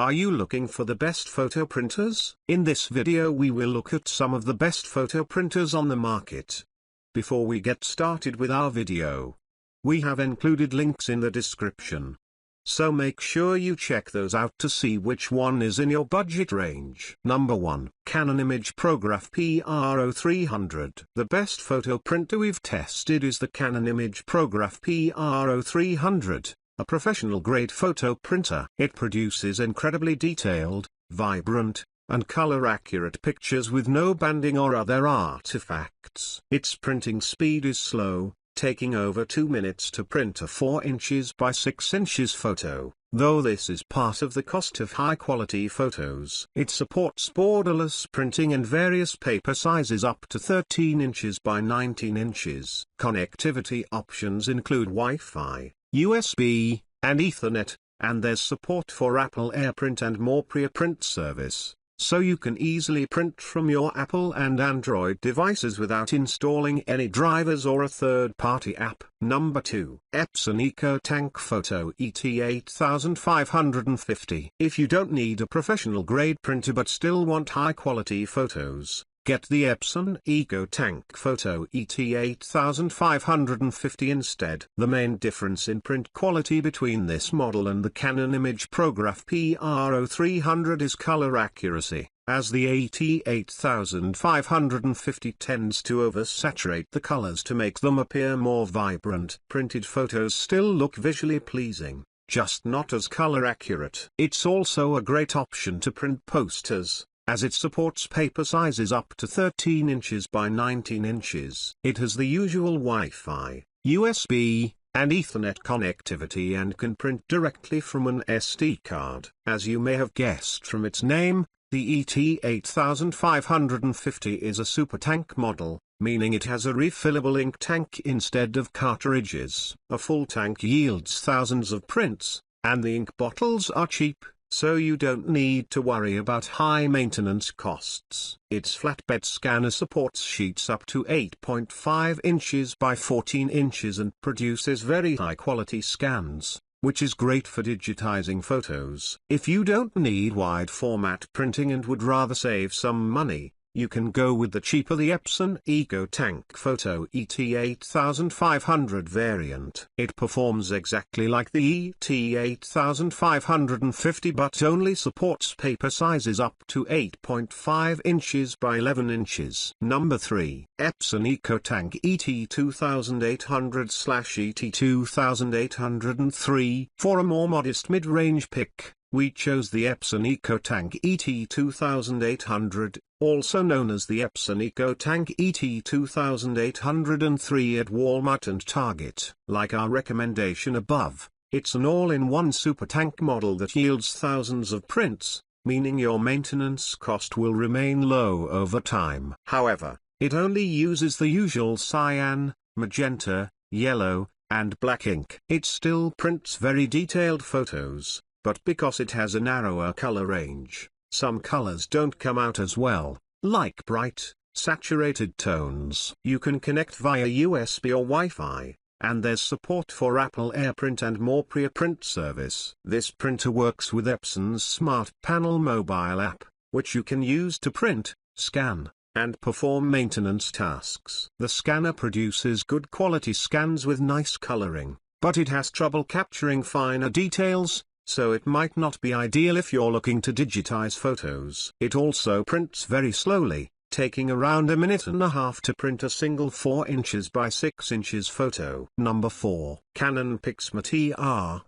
Are you looking for the best photo printers? In this video we will look at some of the best photo printers on the market. Before we get started with our video, we have included links in the description. So make sure you check those out to see which one is in your budget range. Number 1. Canon imagePROGRAF PRO300. The best photo printer we've tested is the Canon imagePROGRAF PRO300. A professional-grade photo printer. It produces incredibly detailed, vibrant, and color-accurate pictures with no banding or other artifacts. Its printing speed is slow, taking over 2 minutes to print a 4 inches by 6 inches photo. Though this is part of the cost of high-quality photos, it supports borderless printing in various paper sizes up to 13 inches by 19 inches. Connectivity options include Wi-Fi, USB, and Ethernet, and there's support for Apple AirPrint and more pre-print service, so you can easily print from your Apple and Android devices without installing any drivers or a third-party app. Number 2. Epson EcoTank Photo ET8550. If you don't need a professional-grade printer but still want high-quality photos, get the Epson EcoTank Photo ET8550 instead. The main difference in print quality between this model and the Canon imagePROGRAF PRO300 is color accuracy, as the ET8550 tends to oversaturate the colors to make them appear more vibrant. Printed photos still look visually pleasing, just not as color accurate. It's also a great option to print posters, as it supports paper sizes up to 13 inches by 19 inches. It has the usual Wi-Fi, USB, and Ethernet connectivity and can print directly from an SD card. As you may have guessed from its name, the ET8550 is a super tank model, meaning it has a refillable ink tank instead of cartridges. A full tank yields thousands of prints, and the ink bottles are cheap, so you don't need to worry about high maintenance costs. Its flatbed scanner supports sheets up to 8.5 inches by 14 inches and produces very high quality scans, which is great for digitizing photos. If you don't need wide format printing and would rather save some money, you can go with the cheaper the Epson EcoTank Photo ET8500 variant. It performs exactly like the ET8550 but only supports paper sizes up to 8.5 inches by 11 inches. Number 3. Epson EcoTank ET2008/ET2803. For a more modest mid-range pick, we chose the Epson EcoTank ET2800, also known as the Epson EcoTank ET2803 at Walmart and Target. Like our recommendation above, it's an all-in-one super tank model that yields thousands of prints, meaning your maintenance cost will remain low over time. However, it only uses the usual cyan, magenta, yellow, and black ink. It still prints very detailed photos, but because it has a narrower color range, some colors don't come out as well, like bright, saturated tones. You can connect via USB or Wi-Fi, and there's support for Apple AirPrint and more pre-print service. This printer works with Epson's Smart Panel mobile app, which you can use to print, scan, and perform maintenance tasks. The scanner produces good quality scans with nice coloring, but it has trouble capturing finer details, so it might not be ideal if you're looking to digitize photos. It also prints very slowly, taking around a minute and a half to print a single 4 inches by 6 inches photo. Number 4. Canon PIXMA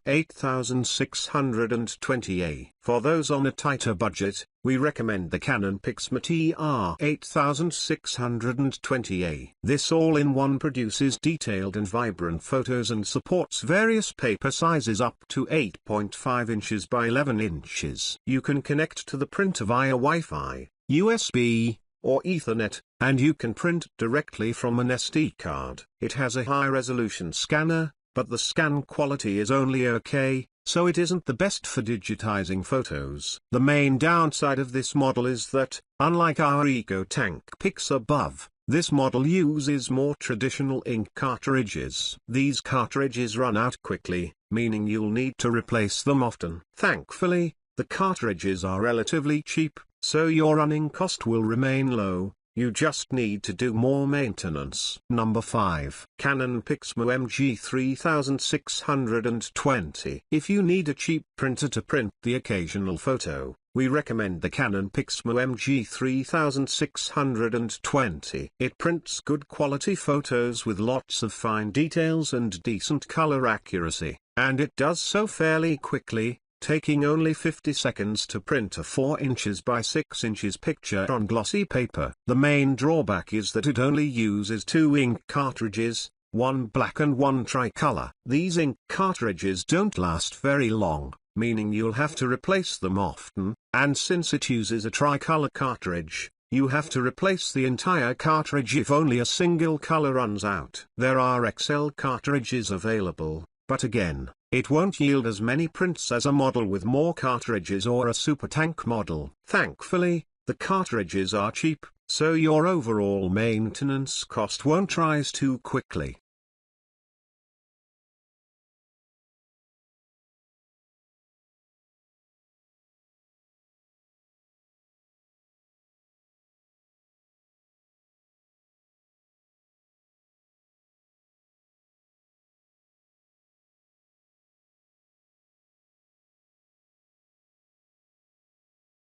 TR8620A. For those on a tighter budget, we recommend the Canon PIXMA TR8620A. This all-in-one produces detailed and vibrant photos and supports various paper sizes up to 8.5 inches by 11 inches. You can connect to the printer via Wi-Fi, USB, or Ethernet, and you can print directly from an SD card. It has a high-resolution scanner, but the scan quality is only okay, so it isn't the best for digitizing photos. The main downside of this model is that, unlike our EcoTank pics above, this model uses more traditional ink cartridges. These cartridges run out quickly, meaning you'll need to replace them often. Thankfully, The cartridges are relatively cheap, so your running cost will remain low. You just need to do more maintenance. Number 5. Canon PIXMA MG3620. If you need a cheap printer to print the occasional photo, we recommend the Canon PIXMA MG3620. It prints good quality photos with lots of fine details and decent color accuracy, and it does so fairly quickly, taking only 50 seconds to print a 4 inches by 6 inches picture on glossy paper. The main drawback is that it only uses 2 ink cartridges, one black and one tricolor. These ink cartridges don't last very long, meaning you'll have to replace them often, and since it uses a tricolor cartridge, you have to replace the entire cartridge if only a single color runs out. There are XL cartridges available, but again, it won't yield as many prints as a model with more cartridges or a SuperTank model. Thankfully, the cartridges are cheap, so your overall maintenance cost won't rise too quickly.